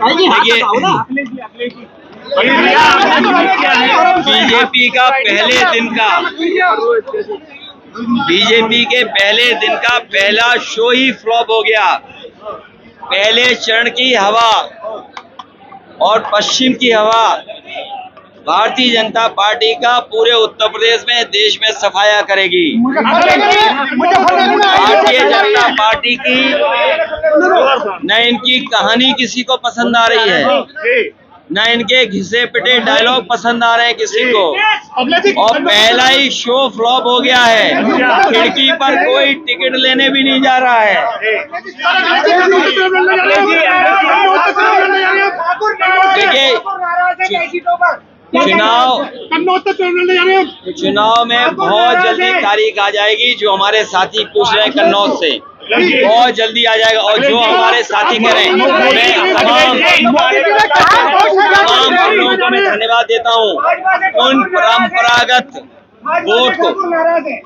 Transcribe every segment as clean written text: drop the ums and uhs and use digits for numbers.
देखिए, बीजेपी के पहले दिन का पहला शो ही फ्लॉप हो गया। पहले चरण की हवा और पश्चिम की हवा भारतीय जनता पार्टी का पूरे उत्तर प्रदेश में, देश में सफाया करेगी। भारतीय जनता पार्टी की न इनकी कहानी किसी को पसंद आ रही है, न इनके घिसे पिटे डायलॉग पसंद आ रहे हैं किसी को, और पहला ही शो फ्लॉप हो गया है। खिड़की पर कोई टिकट लेने भी नहीं जा रहा है। देखिए, चुनाव में बहुत जल्दी तारीख आ जाएगी। जो हमारे साथी पूछ रहे हैं कन्नौज से, बहुत जल्दी आ जाएगा। और जो हमारे साथी कह रहे हैं, मैं तमाम लोगों को मैं धन्यवाद देता हूँ। उन परंपरागत वोट को,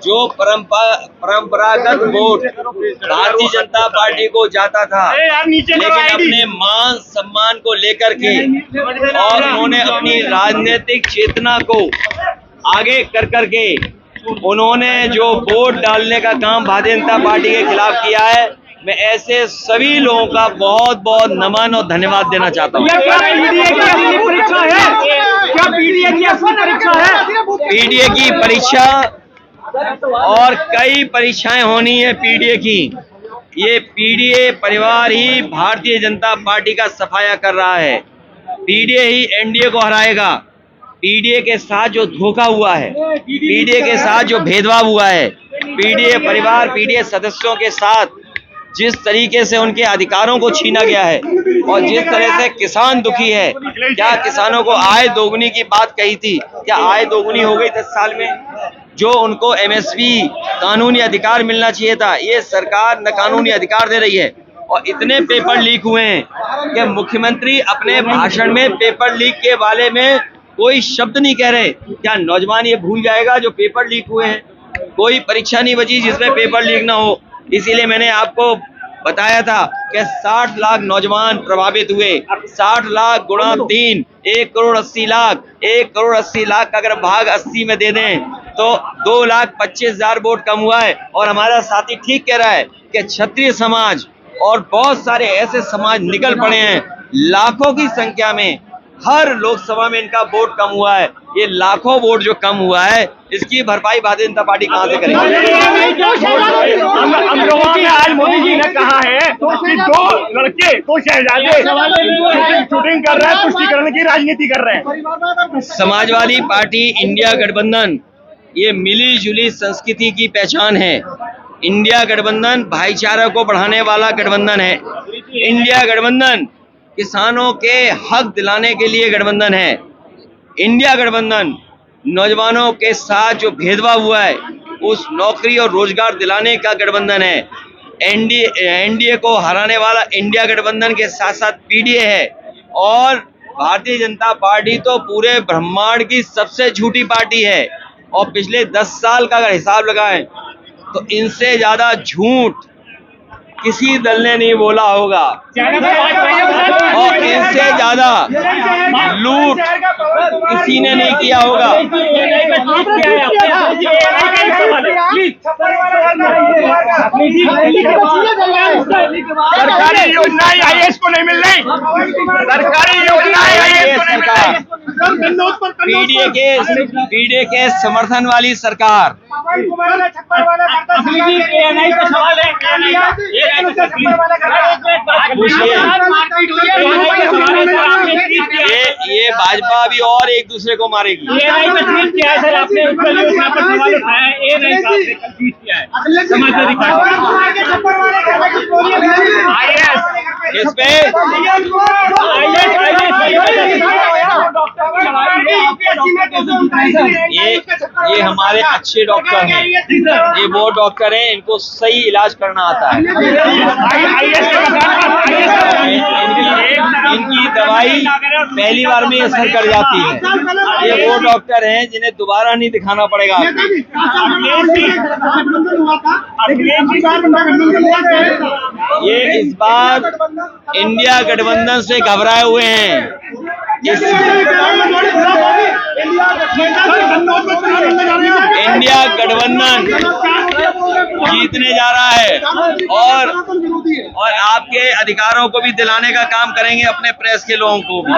जो परंपरागत वोट भारतीय जनता पार्टी को जाता था, लेकिन अपने मान सम्मान को लेकर के और उन्होंने अपनी राजनीतिक चेतना को आगे कर करके उन्होंने जो वोट डालने का काम भारतीय जनता पार्टी के खिलाफ किया है, मैं ऐसे सभी लोगों का बहुत बहुत नमन और धन्यवाद देना चाहता हूँ। पीडीए की परीक्षा और कई परीक्षाएं होनी है पीडीए की। ये पीडीए परिवार ही भारतीय जनता पार्टी का सफाया कर रहा है। पीडीए ही एनडीए को हराएगा। पीडीए के साथ जो धोखा हुआ है, पीडीए के साथ जो भेदभाव हुआ है, पीडीए परिवार, पीडीए सदस्यों के साथ जिस तरीके से उनके अधिकारों को छीना गया है और जिस तरह से किसान दुखी है। क्या किसानों को आय दोगुनी की बात कही थी? क्या आय दोगुनी हो गई 10 साल में? जो उनको एमएसपी कानूनी अधिकार मिलना चाहिए था, ये सरकार न कानूनी अधिकार दे रही है। और इतने पेपर लीक हुए हैं कि मुख्यमंत्री अपने भाषण में पेपर लीक के बारे में कोई शब्द नहीं कह रहे। क्या नौजवान ये भूल जाएगा जो पेपर लीक हुए हैं? कोई परीक्षा नहीं बची जिसमें पेपर लीक ना हो। इसीलिए मैंने आपको बताया था कि 60 लाख नौजवान प्रभावित हुए। 60 लाख गुणा 3, 1 करोड़ 80 लाख। 1 करोड़ 80 लाख का अगर भाग 80 में दे दें तो 2,25,000 वोट कम हुआ है। और हमारा साथी ठीक कह रहा है कि क्षत्रिय समाज और बहुत सारे ऐसे समाज निकल पड़े हैं। लाखों की संख्या में हर लोकसभा में इनका वोट कम हुआ है। ये लाखों वोट जो कम हुआ है, इसकी भरपाई भारतीय जनता पार्टी कहां से करेगी? हम लोगों ने आज मोदी जी ने कहा है कि 2 लड़के 2 शहजादे शूटिंग कर रहे हैं, तुष्टीकरण की राजनीति कर रहे हैं। समाजवादी पार्टी इंडिया गठबंधन ये मिली जुली संस्कृति की पहचान है। इंडिया गठबंधन भाईचारा को बढ़ाने वाला गठबंधन है। इंडिया गठबंधन किसानों के हक दिलाने के लिए गठबंधन है। इंडिया गठबंधन नौजवानों के साथ जो भेदभाव हुआ है, उस नौकरी और रोजगार दिलाने का गठबंधन है। एनडीए को हराने वाला इंडिया गठबंधन के साथ साथ पीडीए है। और भारतीय जनता पार्टी तो पूरे ब्रह्मांड की सबसे झूठी पार्टी है। और पिछले 10 साल का अगर हिसाब लगाएं तो इनसे ज्यादा झूठ किसी दल ने नहीं बोला होगा, और इनसे ज्यादा लूट किसी ने नहीं किया होगा। सरकारी योजनाएं आईएएस को नहीं मिल रही। सरकारी योजनाएं आईएएस को नहीं मिल रही। पीडीए के समर्थन वाली सरकार। ये भाजपा भी और एक दूसरे को मारेगी। ये हमारे अच्छे डॉक्टर हैं। ये वो डॉक्टर हैं, इनको सही इलाज करना आता है। इनकी दवाई पहली बार में असर कर जाती है। ये वो डॉक्टर हैं जिन्हें दोबारा नहीं दिखाना पड़ेगा। ये इस बार इंडिया गठबंधन से घबराए हुए हैं। इंडिया गठबंधन जीतने जा रहा है और आपके अधिकारों को भी दिलाने का काम करेंगे, अपने प्रेस के लोगों को भी।